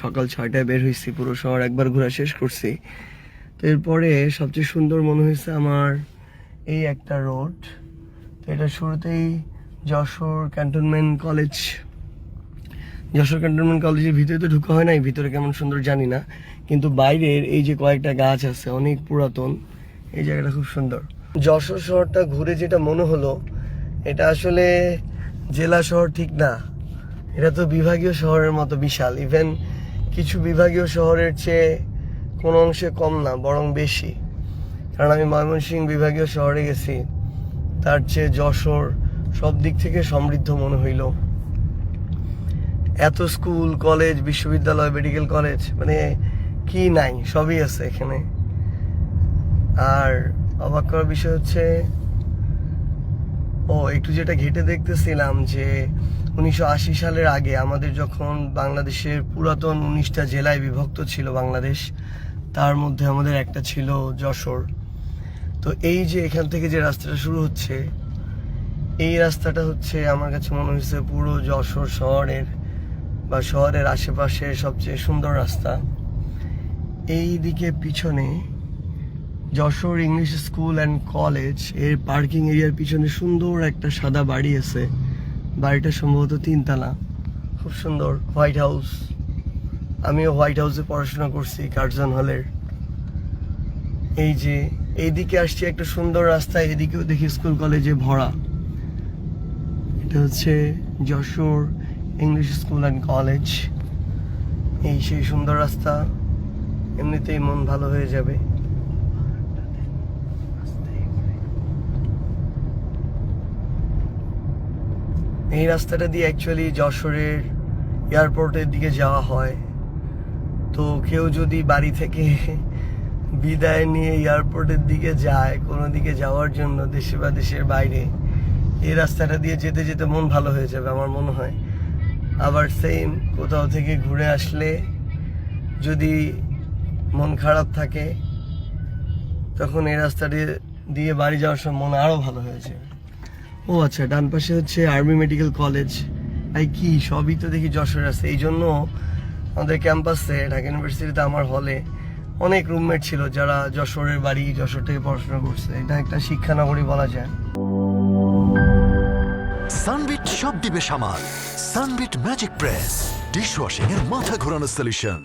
সকাল 6টায় বের হয়েছি, পুরো শহর একবার ঘোরা শেষ করছি। তো এরপরে সবচেয়ে সুন্দর মনে হয়েছে আমার এই একটা রোড। তো এটা শুরুতেই Jessore cantonment college. Jessore cantonment কলেজের ভিতরে তো ঢুকা হয় নাই, ভিতরে কেমন সুন্দর জানি না, কিন্তু বাইরের এই যে কয়েকটা গাছ আছে অনেক পুরাতন, এই জায়গাটা খুব সুন্দর। যশোর শহরটা ঘুরে যেটা মনে হলো, এটা আসলে জেলা শহর ঠিক না, এটা তো বিভাগীয় শহরের মতো বিশাল। ইভেন কিছু বিভাগীয় শহরের চেয়ে কোনো অংশে কম না, বরং বেশি। কারণ আমি ময়মনসিংহ বিভাগীয় শহরে গেছি, তার চেয়ে যশোর সব দিক থেকে সমৃদ্ধ মনে হইল। এত স্কুল, কলেজ, বিশ্ববিদ্যালয়, মেডিকেল কলেজ, মানে কি নাই, সবই আছে এখানে। আর অবাক করার বিষয় হচ্ছে, একটু যেটা ঘেটে দেখতেছিলাম যে 1980 সালের আগে আমাদের যখন বাংলাদেশের পুরাতন 19টা জেলায় বিভক্ত ছিল বাংলাদেশ, তার মধ্যে আমাদের একটা ছিল যশোর। তো এই যে এখান থেকে যে রাস্তাটা শুরু হচ্ছে, এই রাস্তাটা হচ্ছে আমার কাছে মনে হয়েছে পুরো যশোর শহরের বা শহরের আশেপাশে সবচেয়ে সুন্দর রাস্তা। এই দিকে পিছনে Jessore English school and college এর পার্কিং এরিয়ার পিছনে সুন্দর একটা সাদা বাড়ি আছে। বাড়িটা সম্ভবত 3 তলা, খুব সুন্দর, হোয়াইট হাউস। আমিও হোয়াইট হাউসে পড়াশোনা করছি, কার্জন হলের। এই যে এইদিকে আসছি একটা সুন্দর রাস্তা, এদিকেও দেখি স্কুল কলেজে ভরা। এটা হচ্ছে Jessore English school and college. এই সেই সুন্দর রাস্তা, এমনিতেই মন ভালো হয়ে যাবে। এই রাস্তাটা দিয়ে অ্যাকচুয়ালি যশোরের এয়ারপোর্টের দিকে যাওয়া হয়। তো কেউ যদি বাড়ি থেকে বিদায় নিয়ে এয়ারপোর্টের দিকে যায়, কোনো দিকে যাওয়ার জন্য, দেশে বা দেশের বাইরে, এই রাস্তাটা দিয়ে যেতে যেতে মন ভালো হয়ে যাবে আমার মনে হয়। আবার সেম কোথাও থেকে ঘুরে আসলে যদি মন খারাপ থাকে, তখন এই রাস্তাটা দিয়ে বাড়ি যাওয়ার সময় মন আরও ভালো হয়ে যাবে। আচ্ছা, ডান পাশে হচ্ছে আর্মি মেডিকেল কলেজ। কি সবই তো দেখি যশোর আছে। এই জন্য আমাদের ক্যাম্পাসে, ঢাকা ইউনিভার্সিটিতে, আমার হলে অনেক রুমমেট ছিল যারা যশোরের বাড়ি, যশোর থেকে পড়াশোনা করছে। এটা একটা শিক্ষানগরী বলা যায়। সানবিট সব দিবে সামাল। সানবিট ম্যাজিক প্রেস, ডিশওয়াশিং এর মাথা ঘোরানো সলিউশন।